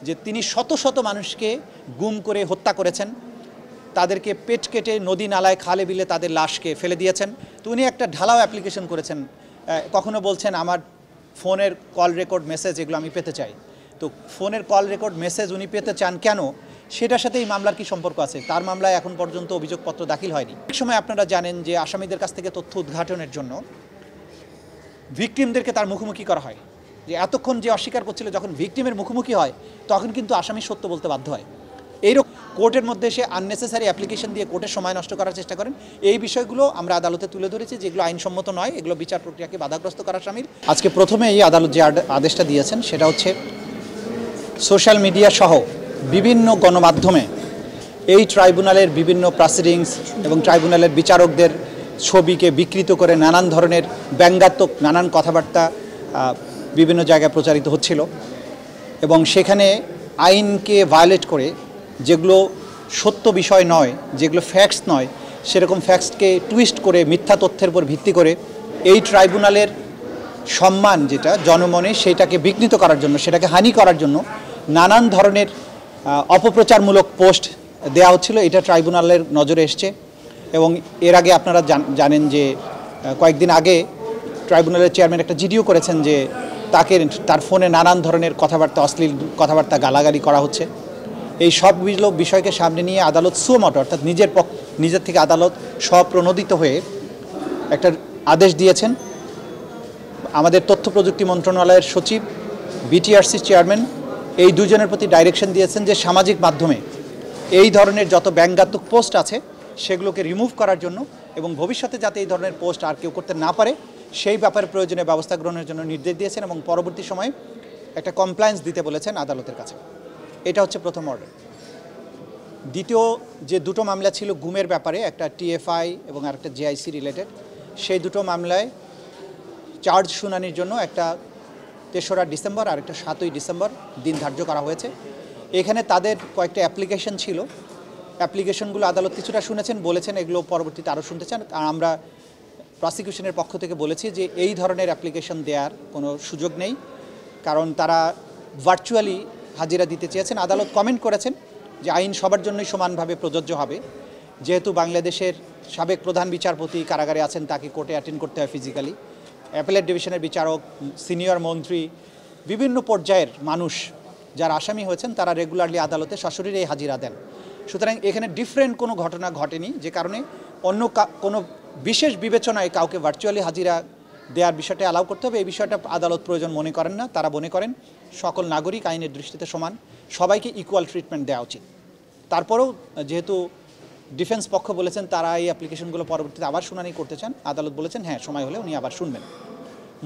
যে তিনি শত শত মানুষকে গুম করে হত্যা করেছেন, তাদেরকে পেট কেটে নদী নালায় খালে বিলে তাদের লাশকে ফেলে দিয়েছেন। তো উনি একটা ঢালাও অ্যাপ্লিকেশন করেছেন, কখনো বলছেন আমার ফোনের কল রেকর্ড মেসেজ এগুলো আমি পেতে চাই। তো ফোনের কল রেকর্ড মেসেজ উনি পেতে চান কেন, সেটার সাথে এই মামলার কি সম্পর্ক আছে? তার মামলায় এখন পর্যন্ত অভিযোগপত্র দাখিল হয়নি। এক সময় আপনারা জানেন যে আসামিদের কাছ থেকে তথ্য উদ্ঘাটনের জন্য ভিকটিমদেরকে তার মুখোমুখি করা হয়, যে এতক্ষণ যে অস্বীকার করছিল যখন ভিকটিমের মুখোমুখি হয় তখন কিন্তু আসামি সত্য বলতে বাধ্য হয়। এইরকম কোর্টের মধ্যে সে আননেসেসারি অ্যাপ্লিকেশন দিয়ে কোর্টের সময় নষ্ট করার চেষ্টা করেন। এই বিষয়গুলো আমরা আদালতে তুলে ধরেছি, যেগুলো আইনসম্মত নয়, এগুলো বিচার প্রক্রিয়াকে বাধাগ্রস্ত করার শামিল। আজকে প্রথমে এই আদালত যে আদেশটা দিয়েছেন সেটা হচ্ছে সোশ্যাল মিডিয়া সহ বিভিন্ন গণমাধ্যমে এই ট্রাইব্যুনালের বিভিন্ন প্রসিডিংস এবং ট্রাইব্যুনালের বিচারকদের ছবিকে বিকৃত করে নানান ধরনের ব্যঙ্গাত্মক নানান কথাবার্তা বিভিন্ন জায়গায় প্রচারিত হচ্ছিল, এবং সেখানে আইনকে ভায়োলেট করে যেগুলো সত্য বিষয় নয়, যেগুলো ফ্যাক্টস নয়, সেরকম ফ্যাক্টসকে টুইস্ট করে মিথ্যা তথ্যের উপর ভিত্তি করে এই ট্রাইব্যুনালের সম্মান যেটা জনমনে সেটাকে বিঘ্নিত করার জন্য, সেটাকে হানি করার জন্য নানান ধরনের অপপ্রচারমূলক পোস্ট দেওয়া হচ্ছিল। এটা ট্রাইব্যুনালের নজরে এসছে, এবং এর আগে আপনারা জানেন যে কয়েকদিন আগে ট্রাইব্যুনালের চেয়ারম্যান একটা জিডিও করেছেন যে তার ফোনে নানান ধরনের কথাবার্তা, অশ্লীল কথাবার্তা, গালাগালি করা হচ্ছে। এই সবগুলো বিষয়কে সামনে নিয়ে আদালত সুমোটো, অর্থাৎ নিজের থেকে আদালত স্বপ্রণোদিত হয়ে একটা আদেশ দিয়েছেন। আমাদের তথ্য প্রযুক্তি মন্ত্রণালয়ের সচিব, বিটিআরসি চেয়ারম্যান এই দুজনের প্রতি ডাইরেকশন দিয়েছেন যে সামাজিক মাধ্যমে এই ধরনের যত ব্যঙ্গাত্মক পোস্ট আছে সেগুলোকে রিমুভ করার জন্য, এবং ভবিষ্যতে যাতে এই ধরনের পোস্ট আর কেউ করতে না পারে সেই ব্যাপারে প্রয়োজনীয় ব্যবস্থা গ্রহণের জন্য নির্দেশ দিয়েছেন, এবং পরবর্তী সময়ে একটা কমপ্লায়েন্স দিতে বলেছেন আদালতের কাছে। এটা হচ্ছে প্রথম অর্ডার। দ্বিতীয় যে দুটো মামলা ছিল গুমের ব্যাপারে, একটা টিএফআই এবং আরেকটা জেআইসি রিলেটেড, সেই দুটো মামলায় চার্জ শুনানির জন্য একটা ৩রা ডিসেম্বর আর একটা ৭ই ডিসেম্বর দিন ধার্য করা হয়েছে। এখানে তাদের কয়েকটা অ্যাপ্লিকেশন ছিল, অ্যাপ্লিকেশনগুলো আদালত কিছুটা শুনেছেন, বলেছেন এগুলো পরবর্তীতে আরও শুনতে চান। আর আমরা প্রসিকিউশনের পক্ষ থেকে বলেছি যে এই ধরনের অ্যাপ্লিকেশন দেওয়ার কোনো সুযোগ নেই, কারণ তারা ভার্চুয়ালি হাজিরা দিতে চেয়েছেন। আদালত কমেন্ট করেছেন যে আইন সবার জন্যই সমানভাবে প্রযোজ্য হবে, যেহেতু বাংলাদেশের সাবেক প্রধান বিচারপতি কারাগারে আছেন, তাকে কোর্টে অ্যাটেন্ড করতে হয় ফিজিক্যালি। অ্যাপেলেট ডিভিশনের বিচারক, সিনিয়র মন্ত্রী, বিভিন্ন পর্যায়ের মানুষ যারা আসামি হয়েছেন তারা রেগুলারলি আদালতে সশরীরে হাজিরা দেন। সুতরাং এখানে ডিফারেন্ট কোনো ঘটনা ঘটেনি, যে কারণে অন্য কোনো বিশেষ বিবেচনায় কাউকে ভার্চুয়ালি হাজিরা দেওয়ার বিষয়টা অ্যালাউ করতে হবে, এই বিষয়টা আদালত প্রয়োজন মনে করেন না। তারা মনে করেন সকল নাগরিক আইনের দৃষ্টিতে সমান, সবাইকে ইকুয়াল ট্রিটমেন্ট দেওয়া উচিত। তারপরেও যেহেতু ডিফেন্স পক্ষ বলেছেন তারা এই অ্যাপ্লিকেশনগুলো পরবর্তীতে আবার শুনানি করতে চান, আদালত বলেছেন হ্যাঁ সময় হলে উনি আবার শুনবেন।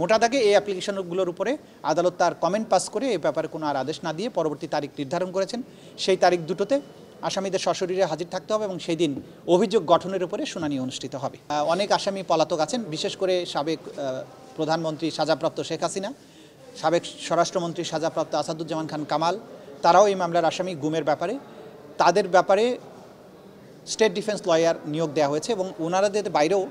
মোটা দাগে এই অ্যাপ্লিকেশনগুলোর উপরে আদালত তার কমেন্ট পাস করে এই ব্যাপারে কোনো আর আদেশ না দিয়ে পরবর্তী তারিখ নির্ধারণ করেছেন। সেই তারিখ দুটোতে আসামিদের সশরীরে হাজির থাকতে হবে, এবং সেই দিন অভিযোগ গঠনের উপরে শুনানি অনুষ্ঠিত হবে। অনেক আসামি পলাতক আছেন, বিশেষ করে সাবেক প্রধানমন্ত্রী সাজাপ্রাপ্ত শেখ হাসিনা, সাবেক স্বরাষ্ট্রমন্ত্রী সাজাপ্রাপ্ত আসাদুজ্জামান খান কামাল, তারাও এই মামলার আসামি গুমের ব্যাপারে। তাদের ব্যাপারে স্টেট ডিফেন্স লয়ার নিয়োগ দেওয়া হয়েছে, এবং ওনারাদের বাইরেও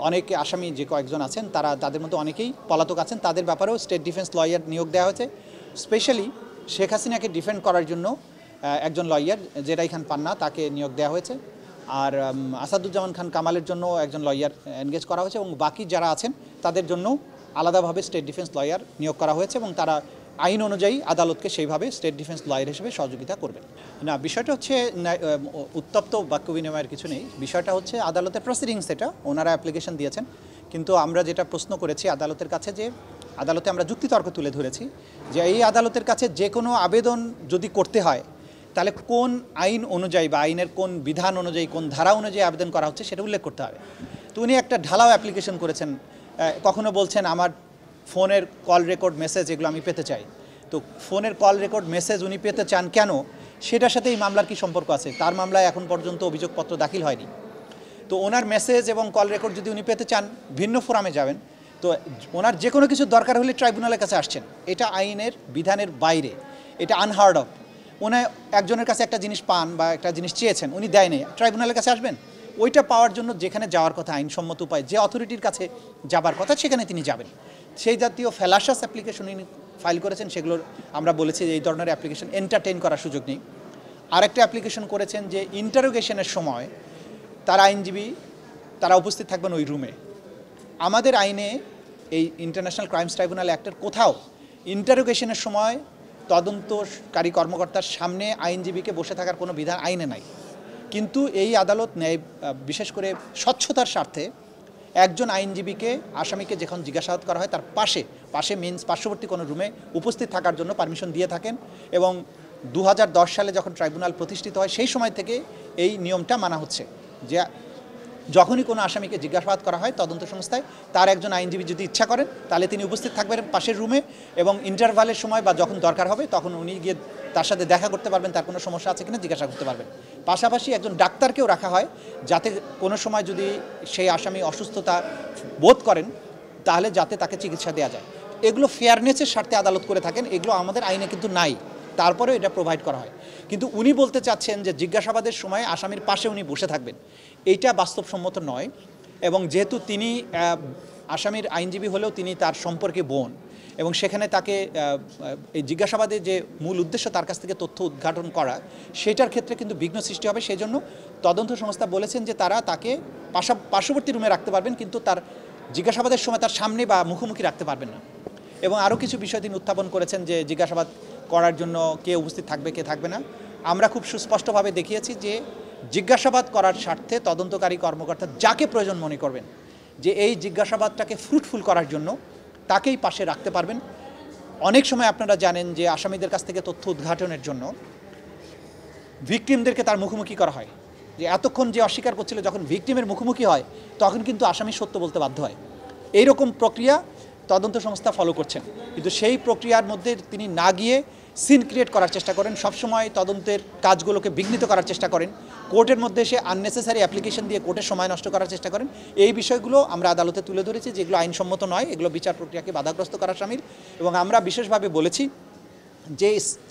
অনেক আসামি যে কয়েকজন আছেন তাদের মধ্যে অনেকেই পলাতক আছেন, তাদের ব্যাপারেও স্টেট ডিফেন্স লয়ার নিয়োগ দেওয়া হয়েছে। স্পেশালি শেখ হাসিনাকে ডিফেন্ড করার জন্য একজন লয়ার জেরাই খান পান্না, তাকে নিয়োগ দেওয়া হয়েছে। আর আসাদুজ্জামান খান কামালের জন্য একজন লয়ার এনগেজ করা হয়েছে, এবং বাকি যারা আছেন তাদের জন্য আলাদাভাবে স্টেট ডিফেন্স লয়ার নিয়োগ করা হয়েছে, এবং তারা আইন অনুযায়ী আদালতকে সেইভাবে স্টেট ডিফেন্স লয়ার হিসেবে সহযোগিতা করবেন। না, বিষয়টা হচ্ছে উত্তপ্ত বাক্য বিনিময়ের কিছু নেই। বিষয়টা হচ্ছে আদালতের প্রসিডিংস, এটা ওনারা অ্যাপ্লিকেশন দিয়েছেন, কিন্তু আমরা যেটা প্রশ্ন করেছি আদালতের কাছে, যে আদালতে আমরা যুক্তিতর্ক তুলে ধরেছি যে এই আদালতের কাছে যে কোনো আবেদন যদি করতে হয় তাহলে কোন আইন অনুযায়ী বা আইনের কোন বিধান অনুযায়ী, কোন ধারা অনুযায়ী আবেদন করা হচ্ছে সেটা উল্লেখ করতে হবে। তো উনি একটা ঢালাও অ্যাপ্লিকেশন করেছেন, কখনো বলছেন আমার ফোনের কল রেকর্ড মেসেজ এগুলো আমি পেতে চাই। তো ফোনের কল রেকর্ড মেসেজ উনি পেতে চান কেন, সেটার সাথে এই মামলার কি সম্পর্ক আছে? তার মামলায় এখন পর্যন্ত অভিযোগপত্র দাখিল হয়নি। তো ওনার মেসেজ এবং কল রেকর্ড যদি উনি পেতে চান ভিন্ন ফোরামে যাবেন, তো ওনার যে কোনো কিছু দরকার হলে ট্রাইব্যুনালের কাছে আসছেন, এটা আইনের বিধানের বাইরে, এটা আনহার্ড অফ। উনি একজনের কাছে একটা জিনিস পান বা একটা জিনিস চেয়েছেন, উনি দেয় নেই, ট্রাইব্যুনালের কাছে আসবেন, ওইটা পাওয়ার জন্য যেখানে যাওয়ার কথা আইনসম্মত উপায়, যে অথরিটির কাছে যাবার কথা সেখানে তিনি যাবেন। সেই জাতীয় ফ্যালাশাস অ্যাপ্লিকেশন উনি ফাইল করেছেন সেগুলোর আমরা বলেছি যে এই ধরনের অ্যাপ্লিকেশন এন্টারটেইন করার সুযোগ নেই। আরেকটা অ্যাপ্লিকেশন করেছেন যে ইন্টারোগেশনের সময় তার আইনজীবী তারা উপস্থিত থাকবেন ওই রুমে। আমাদের আইনে এই ইন্টারন্যাশনাল ক্রাইমস ট্রাইব্যুনাল অ্যাক্টের কোথাও ইন্টারোগেশনের সময় তদন্তকারী কর্মকর্তার সামনে আইনজীবীকে বসে থাকার কোনো বিধান আইনে নাই। কিন্তু এই আদালত বিশেষ করে স্বচ্ছতার স্বার্থে একজন আইনজীবীকে আসামিকে যখন জিজ্ঞাসাবাদ করা হয় তার পাশে মিনস পার্শ্ববর্তী কোনো রুমে উপস্থিত থাকার জন্য পারমিশন দিয়ে থাকেন এবং 2010 সালে যখন ট্রাইব্যুনাল প্রতিষ্ঠিত হয় সেই সময় থেকে এই নিয়মটা মানা হচ্ছে যে যখনই কোনো আসামিকে জিজ্ঞাসাবাদ করা হয় তদন্ত সংস্থায় তার একজন আইনজীবী যদি ইচ্ছা করেন তাহলে তিনি উপস্থিত থাকবেন পাশের রুমে এবং ইন্টারভালের সময় বা যখন দরকার হবে তখন উনি গিয়ে তার সাথে দেখা করতে পারবেন, তার কোনো সমস্যা আছে কিনা জিজ্ঞাসা করতে পারবেন। পাশাপাশি একজন ডাক্তারকেও রাখা হয় যাতে কোনো সময় যদি সেই আসামি অসুস্থতা বোধ করেন তাহলে যাতে তাকে চিকিৎসা দেওয়া যায়। এগুলো ফেয়ারনেসের স্বার্থে আদালত করে থাকেন, এগুলো আমাদের আইনে কিন্তু নাই, তারপরেও এটা প্রোভাইড করা হয়। কিন্তু উনি বলতে চাচ্ছেন যে জিজ্ঞাসাবাদের সময় আসামির পাশে উনি বসে থাকবেন, এইটা বাস্তবসম্মত নয়। এবং যেহেতু তিনি আসামির আইনজীবী হলেও তিনি তার সম্পর্কে বোন এবং সেখানে তাকে এই জিজ্ঞাসাবাদের যে মূল উদ্দেশ্য তার কাছ থেকে তথ্য উদ্ঘাটন করা সেটার ক্ষেত্রে কিন্তু বিঘ্ন সৃষ্টি হবে। সেই জন্য তদন্ত সংস্থা বলেছেন যে তারা তাকে পার্শ্ববর্তী রুমে রাখতে পারবেন কিন্তু তার জিজ্ঞাসাবাদের সময় তার সামনে বা মুখোমুখি রাখতে পারবেন না। এবং আরও কিছু বিষয় তিনি উত্থাপন করেছেন যে জিজ্ঞাসাবাদ করার জন্য কে উপস্থিত থাকবে কে থাকবে না। আমরা খুব সুস্পষ্টভাবে দেখিয়েছি যে জিজ্ঞাসাবাদ করার স্বার্থে তদন্তকারী কর্মকর্তা যাকে প্রয়োজন মনে করবেন যে এই জিজ্ঞাসাবাদটাকে ফ্রুটফুল করার জন্য তাকেই পাশে রাখতে পারবেন। অনেক সময় আপনারা জানেন যে আসামিদের কাছ থেকে তথ্য উদ্ঘাটনের জন্য ভিকটিমদেরকে তার মুখোমুখি করা হয়, যে এতক্ষণ যে অস্বীকার করছিল যখন ভিকটিমের মুখোমুখি হয় তখন কিন্তু আসামি সত্য বলতে বাধ্য হয়। এইরকম প্রক্রিয়া তদন্ত সংস্থা ফলো করছেন, কিন্তু সেই প্রক্রিয়ার মধ্যে তিনি না গিয়ে সিন ক্রিয়েট করার চেষ্টা করেন, সবসময় তদন্তের কাজগুলোকে বিঘ্নিত করার চেষ্টা করেন, কোর্টের মধ্যে এসে আননেসেসারি অ্যাপ্লিকেশন দিয়ে কোর্টের সময় নষ্ট করার চেষ্টা করেন। এই বিষয়গুলো আমরা আদালতে তুলে ধরেছি যেগুলো আইনসম্মত নয়, এগুলো বিচার প্রক্রিয়াকে বাধাগ্রস্ত করা শামিল। এবং আমরা বিশেষভাবে বলেছি যে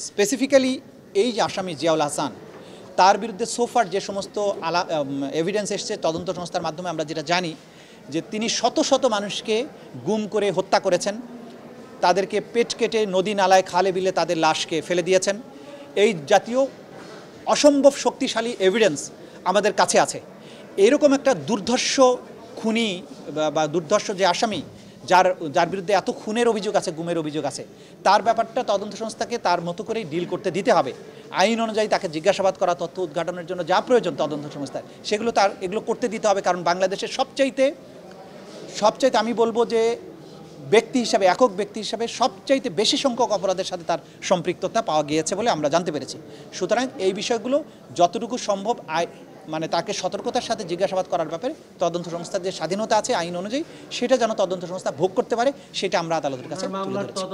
স্পেসিফিক্যালি এই যে আসামি জিয়াউল হাসান তার বিরুদ্ধে সোফার যে সমস্ত এভিডেন্স এসছে তদন্ত সংস্থার মাধ্যমে আমরা যেটা জানি যে তিনি শত শত মানুষকে গুম করে হত্যা করেছেন, তাদেরকে পেট কেটে নদী নালায় খালে বিলে তাদের লাশকে ফেলে দিয়েছেন। এই জাতীয় অসম্ভব শক্তিশালী এভিডেন্স আমাদের কাছে আছে। এরকম একটা দুর্ধর্ষ খুনি বা দুর্ধর্ষ যে আসামি যার বিরুদ্ধে এত খুনের অভিযোগ আছে, গুমের অভিযোগ আছে, তার ব্যাপারটা তদন্ত সংস্থাকে তার মতো করেই ডিল করতে দিতে হবে। আইন অনুযায়ী তাকে জিজ্ঞাসাবাদ করা, তথ্য উদ্ঘাটনের জন্য যা প্রয়োজন তদন্ত সংস্থার সেগুলো এগুলো করতে দিতে হবে। কারণ বাংলাদেশের সবচাইতে আমি বলবো যে ব্যক্তি হিসাবে, একক ব্যক্তি হিসাবে সবচাইতে বেশি সংখ্যক অপরাধের সাথে তার সম্পৃক্ততা পাওয়া গিয়েছে বলে আমরা জানতে পেরেছি। সুতরাং এই বিষয়গুলো যতটুকু সম্ভব তাকে সতর্কতার সাথে জিজ্ঞাসাবাদ করার ব্যাপারে তদন্ত সংস্থার যে স্বাধীনতা আছে আইন অনুযায়ী সেটা যেন তদন্ত সংস্থা ভোগ করতে পারে সেটা আমরা আদালতের কাছে তুলে ধরেছি।